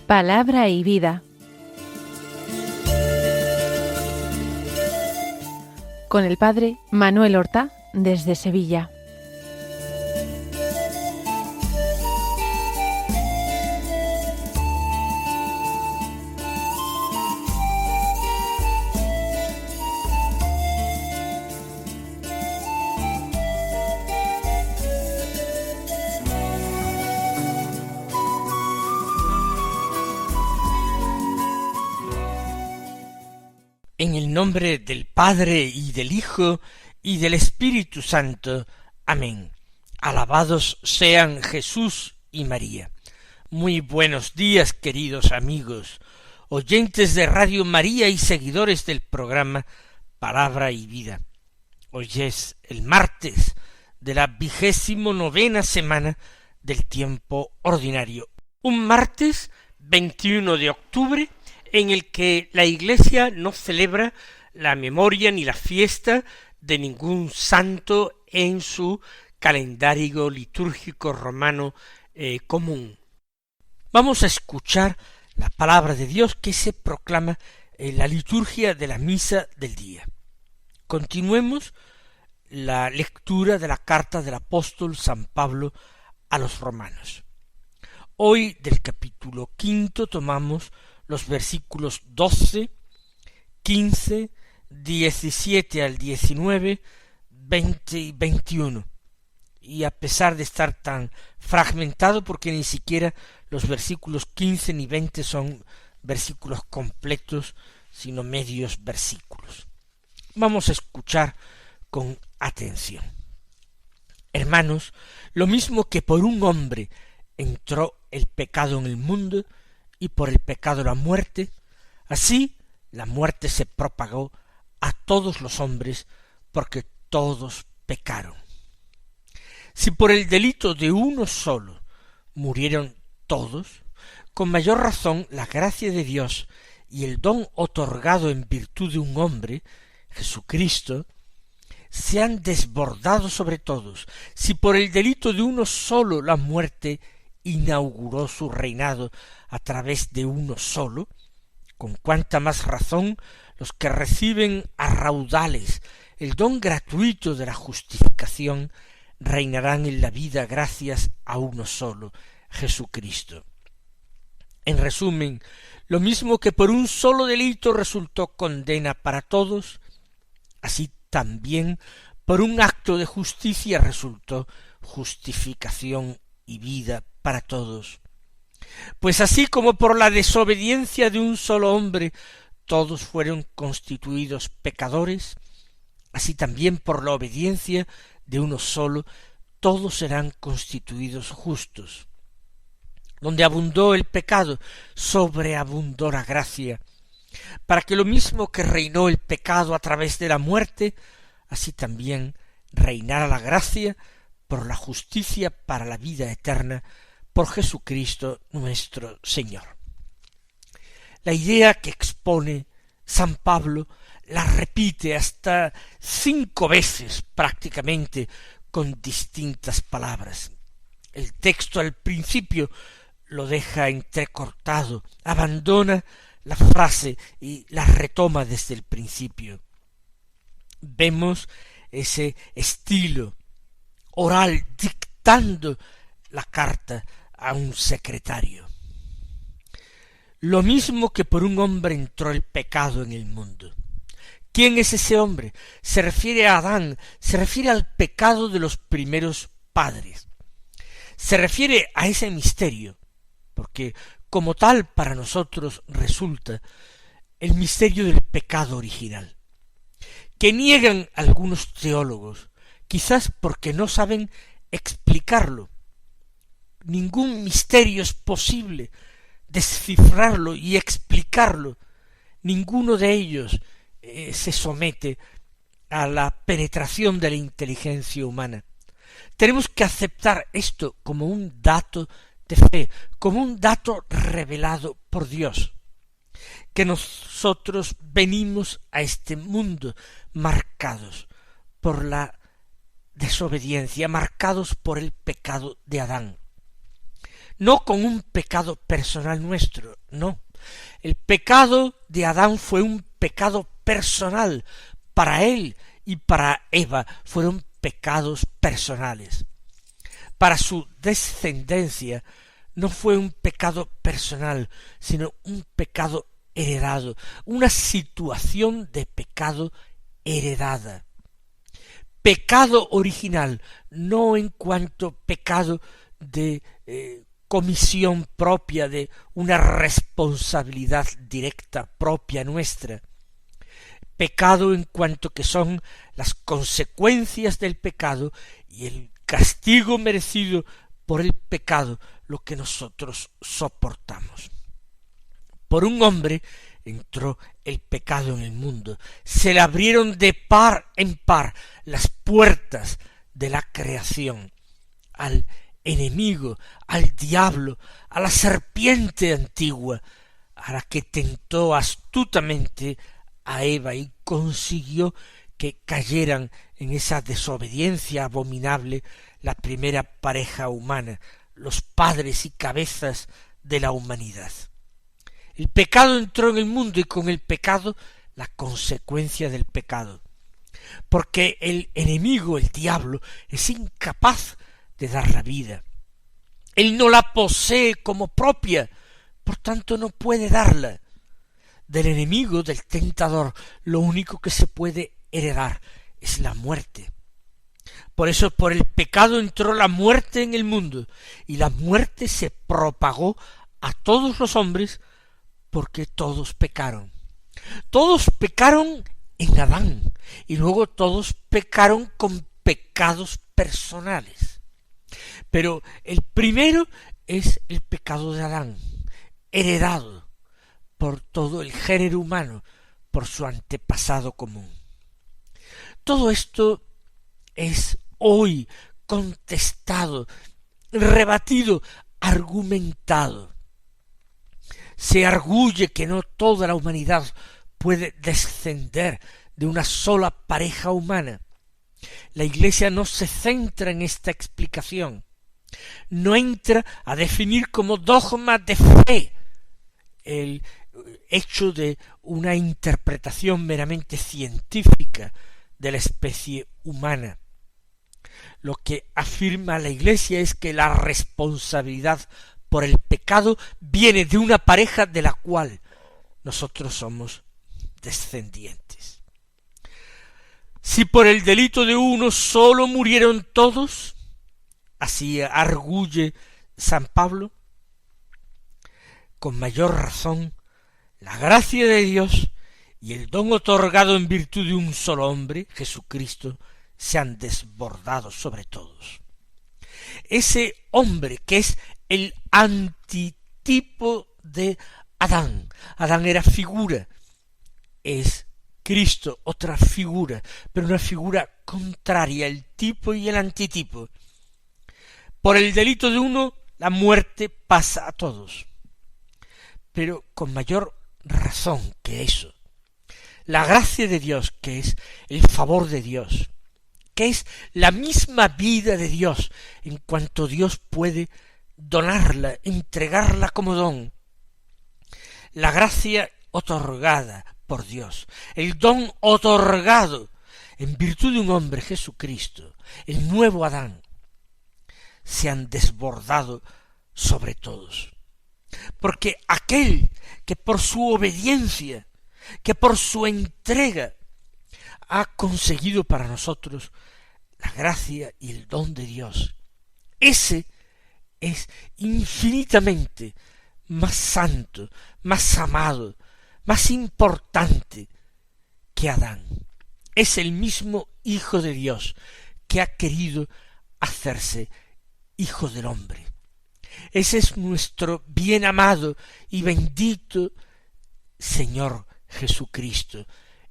Palabra y vida. Con el padre Manuel Horta, desde Sevilla. En el nombre del Padre, y del Hijo, y del Espíritu Santo. Amén. Alabados sean Jesús y María. Muy buenos días, queridos amigos, oyentes de Radio María y seguidores del programa Palabra y Vida. Hoy es el martes de la 29ª semana del tiempo ordinario. Un martes 21 de octubre, en el que la Iglesia no celebra la memoria ni la fiesta de ningún santo en su calendario litúrgico romano común. Vamos a escuchar la palabra de Dios que se proclama en la liturgia de la misa del día. Continuemos la lectura de la carta del apóstol San Pablo a los romanos. Hoy del capítulo 5 tomamos los versículos 12, 15, 17 al 19, 20 y 21. Y a pesar de estar tan fragmentado, porque ni siquiera los versículos 15 ni 20 son versículos completos, sino medios versículos. Vamos a escuchar con atención. Hermanos, lo mismo que por un hombre entró el pecado en el mundo, y por el pecado la muerte, así la muerte se propagó a todos los hombres, porque todos pecaron. Si por el delito de uno solo murieron todos, con mayor razón la gracia de Dios y el don otorgado en virtud de un hombre, Jesucristo, se han desbordado sobre todos. Si por el delito de uno solo la muerte inauguró su reinado a través de uno solo, con cuánta más razón los que reciben a raudales el don gratuito de la justificación reinarán en la vida gracias a uno solo, Jesucristo. En resumen, lo mismo que por un solo delito resultó condena para todos, así también por un acto de justicia resultó justificación y vida para todos. Pues así como por la desobediencia de un solo hombre todos fueron constituidos pecadores, así también por la obediencia de uno solo todos serán constituidos justos. Donde abundó el pecado, sobreabundó la gracia, para que lo mismo que reinó el pecado a través de la muerte, así también reinara la gracia por la justicia para la vida eterna, por Jesucristo nuestro Señor. La idea que expone San Pablo la repite hasta 5 veces prácticamente con distintas palabras. El texto al principio lo deja entrecortado, abandona la frase y la retoma desde el principio. Vemos ese estilo oral dictando la carta a un secretario. Lo mismo que por un hombre entró el pecado en el mundo. ¿Quién es ese hombre? Se refiere a Adán, se refiere al pecado de los primeros padres. Se refiere a ese misterio, porque como tal para nosotros resulta el misterio del pecado original, que niegan algunos teólogos, quizás porque no saben explicarlo. Ningún misterio es posible descifrarlo y explicarlo. Ninguno de ellos se somete a la penetración de la inteligencia humana. Tenemos que aceptar esto como un dato de fe, como un dato revelado por Dios, que nosotros venimos a este mundo marcados por la desobediencia, marcados por el pecado de Adán. no con un pecado personal nuestro, no. El pecado de Adán fue un pecado personal. Para él y para Eva fueron pecados personales. Para su descendencia no fue un pecado personal, sino un pecado heredado, una situación de pecado heredada. Pecado original, no en cuanto pecado de comisión propia, de una responsabilidad directa propia nuestra. Pecado en cuanto que son las consecuencias del pecado y el castigo merecido por el pecado, lo que nosotros soportamos. Por un hombre entró el pecado en el mundo, se le abrieron de par en par las puertas de la creación al enemigo, al diablo, a la serpiente antigua, a la que tentó astutamente a Eva y consiguió que cayeran en esa desobediencia abominable la primera pareja humana, los padres y cabezas de la humanidad. El pecado entró en el mundo y con el pecado la consecuencia del pecado, porque el enemigo, el diablo, es incapaz de dar la vida. Él no la posee como propia, por tanto no puede darla. Del enemigo, del tentador, lo único que se puede heredar es la muerte. Por eso por el pecado entró la muerte en el mundo, y la muerte se propagó a todos los hombres porque todos pecaron. Todos pecaron en Adán, y luego todos pecaron con pecados personales. Pero el primero es el pecado de Adán, heredado por todo el género humano, por su antepasado común. Todo esto es hoy contestado, rebatido, argumentado. Se arguye que no toda la humanidad puede descender de una sola pareja humana. La Iglesia no se centra en esta explicación, no entra a definir como dogma de fe el hecho de una interpretación meramente científica de la especie humana. Lo que afirma la Iglesia es que la responsabilidad por el pecado viene de una pareja de la cual nosotros somos descendientes. Si por el delito de uno solo murieron todos, así arguye San Pablo, con mayor razón la gracia de Dios y el don otorgado en virtud de un solo hombre, Jesucristo, se han desbordado sobre todos. Ese hombre que es el antitipo de Adán. Adán era figura, es Cristo otra figura, pero una figura contraria, el tipo y el antitipo. Por el delito de uno, la muerte pasa a todos. Pero con mayor razón que eso, la gracia de Dios, que es el favor de Dios, que es la misma vida de Dios, en cuanto Dios puede donarla, entregarla como don. La gracia otorgada por Dios, el don otorgado en virtud de un hombre, Jesucristo, el nuevo Adán, se han desbordado sobre todos. Porque aquel que por su obediencia, que por su entrega, ha conseguido para nosotros la gracia y el don de Dios, ese es infinitamente más santo, más amado, más importante que Adán. Es el mismo Hijo de Dios que ha querido hacerse Hijo del hombre. Ese es nuestro bien amado y bendito Señor Jesucristo,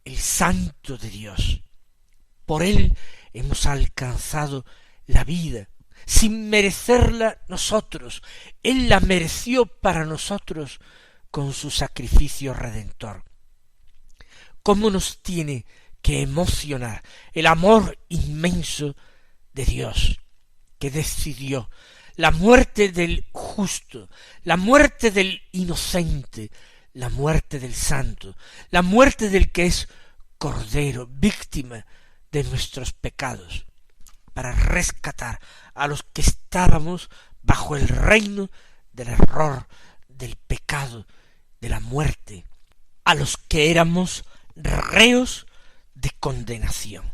el Santo de Dios. Por él hemos alcanzado la vida, sin merecerla nosotros. Él la mereció para nosotros con su sacrificio redentor. ¿Cómo nos tiene que emocionar el amor inmenso de Dios, que decidió la muerte del justo, la muerte del inocente, la muerte del santo, la muerte del que es cordero, víctima de nuestros pecados, para rescatar a los que estábamos bajo el reino del error, del pecado, de la muerte, a los que éramos reos de condenación.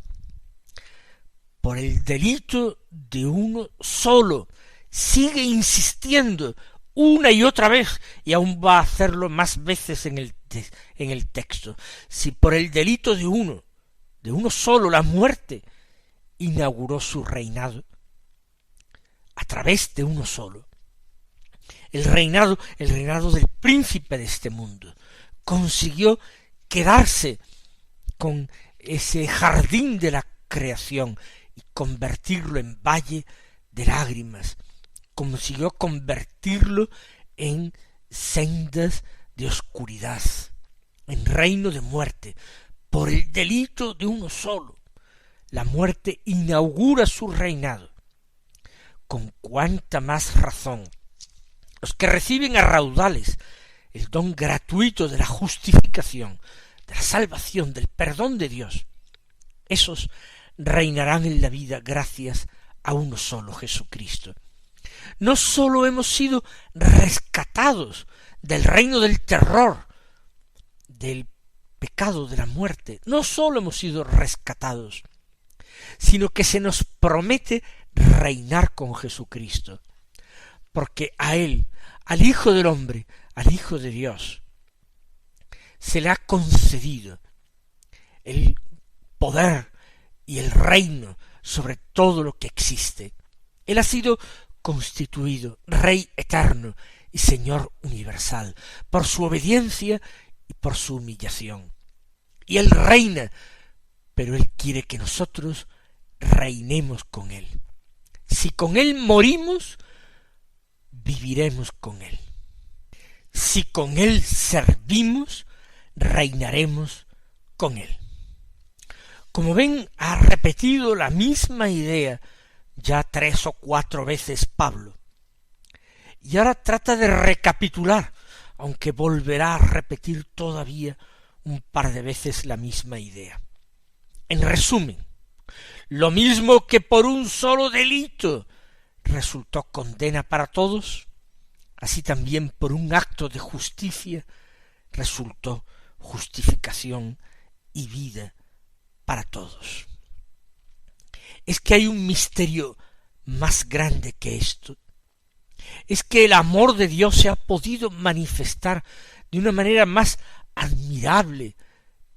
Por el delito de uno solo, sigue insistiendo una y otra vez, y aún va a hacerlo más veces en el texto. Si por el delito de uno solo, la muerte inauguró su reinado, a través de uno solo, el reinado del príncipe de este mundo, consiguió quedarse con ese jardín de la creación y convertirlo en valle de lágrimas, consiguió convertirlo en sendas de oscuridad, en reino de muerte, por el delito de uno solo. La muerte inaugura su reinado. Con cuánta más razón los que reciben a raudales el don gratuito de la justificación, de la salvación, del perdón de Dios, esos reinarán en la vida gracias a uno solo, Jesucristo. No sólo hemos sido rescatados del reino del terror, del pecado, de la muerte, no sólo hemos sido rescatados, sino que se nos promete reinar con Jesucristo, porque a Él, al Hijo del Hombre, al Hijo de Dios, se le ha concedido el poder y el reino sobre todo lo que existe. Él ha sido constituido Rey eterno y Señor universal, por su obediencia y por su humillación. Y Él reina, pero Él quiere que nosotros reinemos con Él. Si con Él morimos, viviremos con Él. Si con Él servimos, reinaremos con Él. Como ven, ha repetido la misma idea ya 3 o 4 veces Pablo. Y ahora trata de recapitular, aunque volverá a repetir todavía un par de veces la misma idea. En resumen, lo mismo que por un solo delito resultó condena para todos, así también por un acto de justicia resultó justificación y vida para todos. Es que hay un misterio más grande que esto. Es que el amor de Dios se ha podido manifestar de una manera más admirable,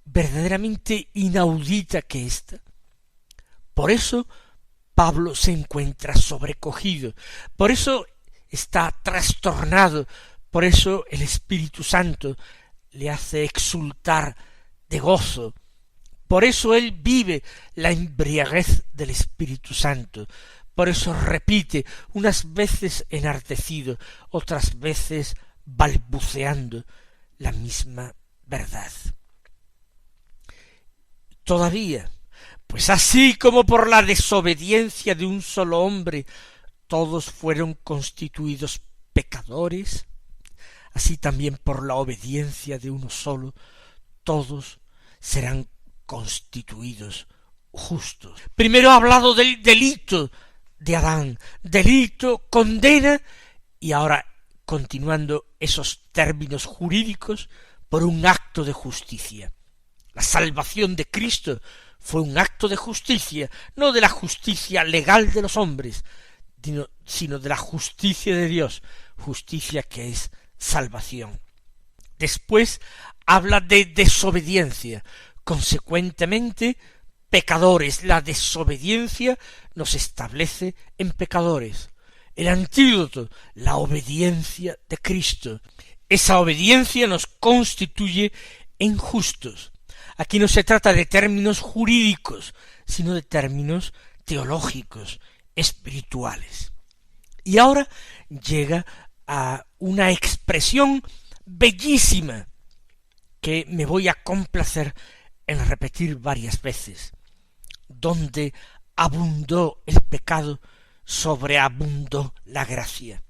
verdaderamente inaudita que esta. Por eso Pablo se encuentra sobrecogido, por eso está trastornado, por eso el Espíritu Santo le hace exultar de gozo. Por eso él vive la embriaguez del Espíritu Santo. Por eso repite, unas veces enardecido, otras veces balbuceando la misma verdad. Todavía, pues así como por la desobediencia de un solo hombre todos fueron constituidos pecadores, así también por la obediencia de uno solo todos serán constituidos justos. Primero ha hablado del delito de Adán, delito, condena, y ahora, continuando esos términos jurídicos, por un acto de justicia. La salvación de Cristo fue un acto de justicia, no de la justicia legal de los hombres, sino de la justicia de Dios, justicia que es salvación. Después habla de desobediencia, consecuentemente pecadores. La desobediencia nos establece en pecadores. El antídoto, la obediencia de Cristo. Esa obediencia nos constituye en justos. Aquí no se trata de términos jurídicos, sino de términos teológicos, espirituales. Y ahora llega a una expresión bellísima que me voy a complacer en repetir varias veces. Donde abundó el pecado, sobreabundó la gracia.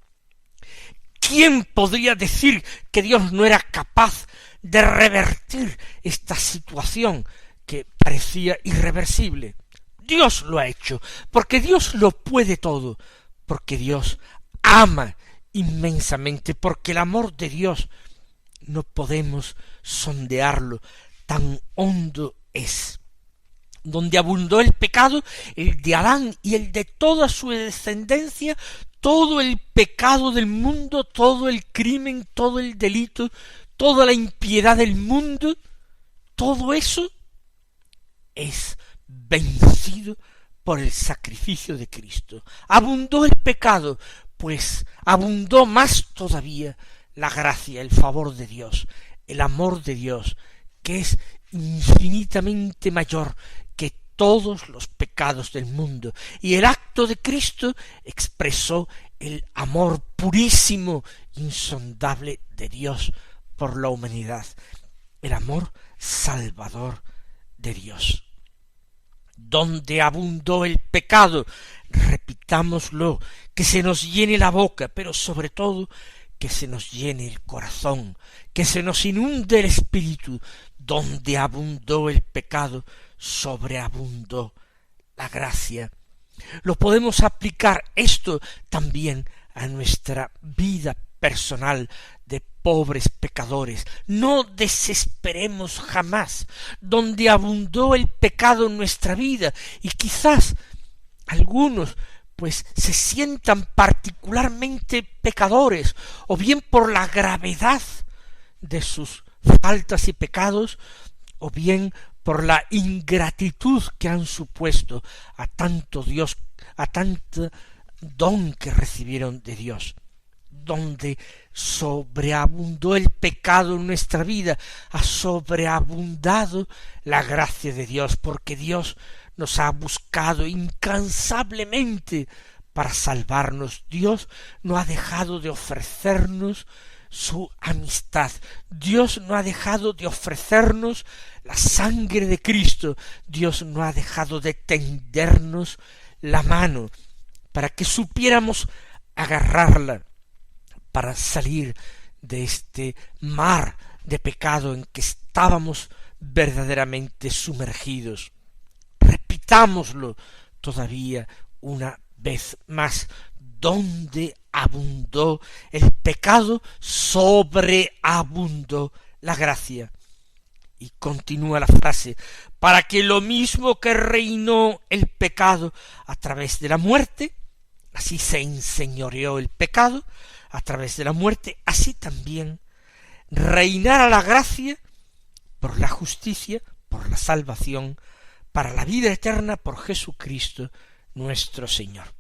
¿Quién podría decir que Dios no era capaz de revertir esta situación que parecía irreversible? Dios lo ha hecho, porque Dios lo puede todo, porque Dios ama inmensamente, porque el amor de Dios no podemos sondearlo, tan hondo es. Donde abundó el pecado, el de Adán y el de toda su descendencia, todo el pecado del mundo, todo el crimen, todo el delito, toda la impiedad del mundo, todo eso es vencido por el sacrificio de Cristo. Abundó el pecado, pues abundó más todavía la gracia, el favor de Dios, el amor de Dios, que es infinitamente mayor que todos los pecados del mundo. Y el acto de Cristo expresó el amor purísimo, insondable de Dios por la humanidad, el amor salvador de Dios. Donde abundó el pecado, repitámoslo, que se nos llene la boca, pero sobre todo que se nos llene el corazón, que se nos inunde el espíritu. Donde abundó el pecado, sobreabundó la gracia. Lo podemos aplicar esto también a nuestra vida personal de pobres pecadores. No desesperemos jamás. Donde abundó el pecado en nuestra vida, y quizás algunos pues se sientan particularmente pecadores, o bien por la gravedad de sus faltas y pecados, o bien por la ingratitud que han supuesto a tanto Dios, a tanto don que recibieron de Dios. Donde sobreabundó el pecado en nuestra vida, ha sobreabundado la gracia de Dios, porque Dios nos ha buscado incansablemente para salvarnos. Dios no ha dejado de ofrecernos su amistad. Dios no ha dejado de ofrecernos la sangre de Cristo. Dios no ha dejado de tendernos la mano para que supiéramos agarrarla, para salir de este mar de pecado en que estábamos verdaderamente sumergidos. Repitámoslo todavía una vez más. Donde abundó el pecado, sobreabundó la gracia. Y continúa la frase, para que lo mismo que reinó el pecado a través de la muerte, así se enseñoreó el pecado a través de la muerte, así también reinara la gracia por la justicia, por la salvación, para la vida eterna por Jesucristo nuestro Señor.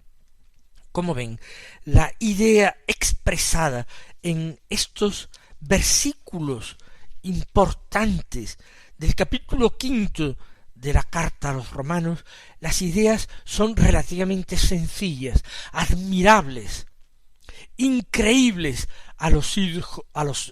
Como ven, la idea expresada en estos versículos importantes del capítulo 5 de la carta a los romanos, las ideas son relativamente sencillas, admirables, increíbles a los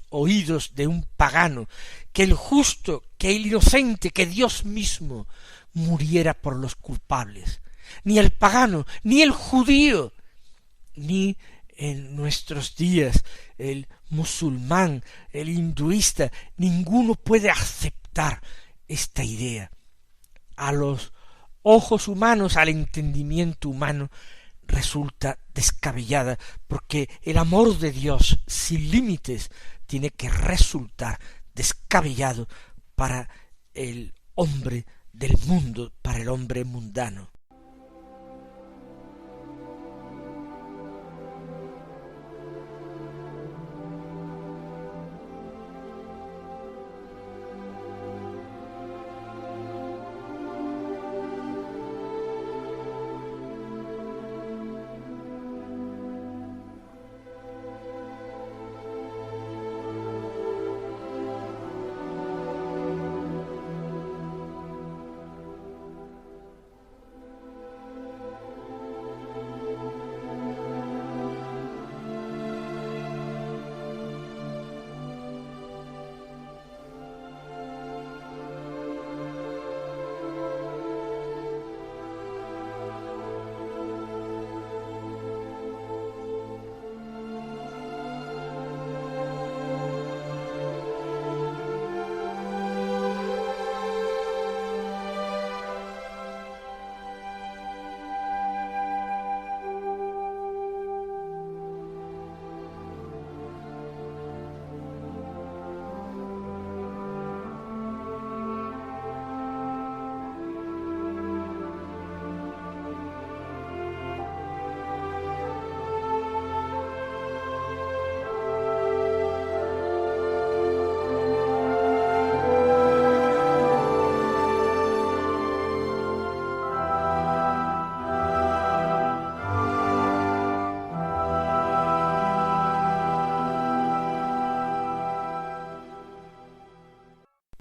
oídos de un pagano, que el justo, que el inocente, que Dios mismo muriera por los culpables. Ni el pagano, ni el judío, ni en nuestros días el musulmán, el hinduista, ninguno puede aceptar esta idea. A los ojos humanos, al entendimiento humano, resulta descabellada, porque el amor de Dios sin límites tiene que resultar descabellado para el hombre del mundo, para el hombre mundano.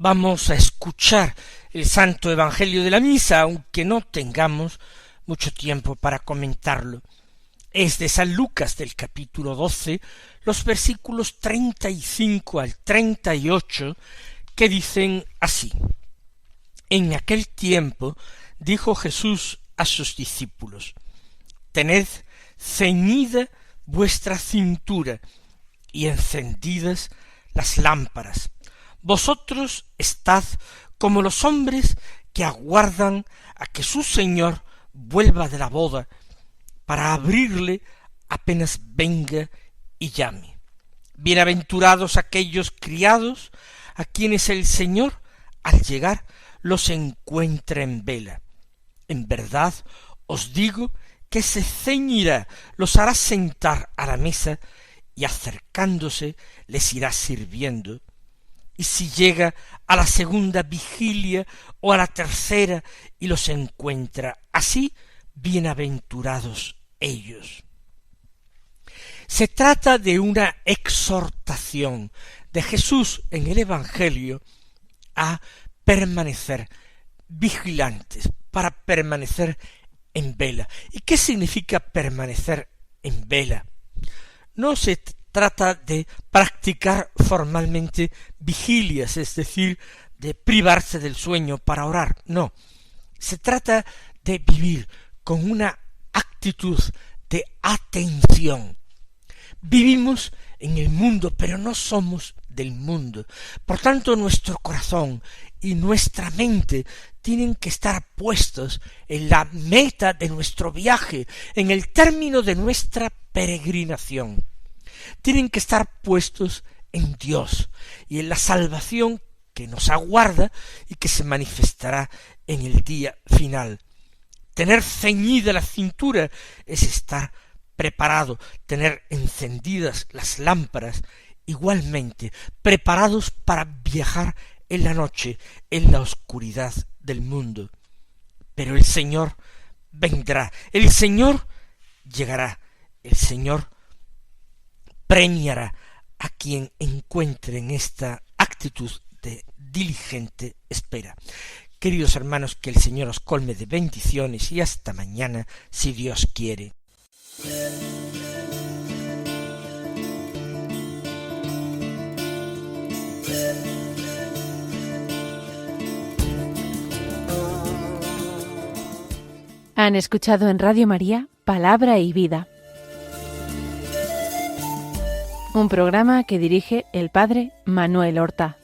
Vamos a escuchar el Santo Evangelio de la Misa, aunque no tengamos mucho tiempo para comentarlo. Es de San Lucas, del capítulo 12, los versículos 35 al 38, que dicen así: En aquel tiempo dijo Jesús a sus discípulos: Tened ceñida vuestra cintura y encendidas las lámparas. Vosotros estad como los hombres que aguardan a que su Señor vuelva de la boda, para abrirle apenas venga y llame. Bienaventurados aquellos criados a quienes el Señor, al llegar, los encuentra en vela. En verdad os digo que se ceñirá, los hará sentar a la mesa, y acercándose les irá sirviendo. Y si llega a la segunda vigilia o a la tercera y los encuentra así, bienaventurados ellos. Se trata de una exhortación de Jesús en el Evangelio a permanecer vigilantes, para permanecer en vela. ¿Y qué significa permanecer en vela? No se trata de practicar formalmente vigilias, es decir, de privarse del sueño para orar, no. Se trata de vivir con una actitud de atención. Vivimos en el mundo, pero no somos del mundo. Por tanto, nuestro corazón y nuestra mente tienen que estar puestos en la meta de nuestro viaje, en el término de nuestra peregrinación. Tienen que estar puestos en Dios y en la salvación que nos aguarda y que se manifestará en el día final. Tener ceñida la cintura es estar preparado, tener encendidas las lámparas, igualmente preparados para viajar en la noche, en la oscuridad del mundo. Pero el Señor vendrá, el Señor llegará, el Señor premiará a quien encuentre en esta actitud de diligente espera. Queridos hermanos, que el Señor os colme de bendiciones y hasta mañana, si Dios quiere. Han escuchado en Radio María Palabra y Vida, un programa que dirige el Padre Manuel Horta.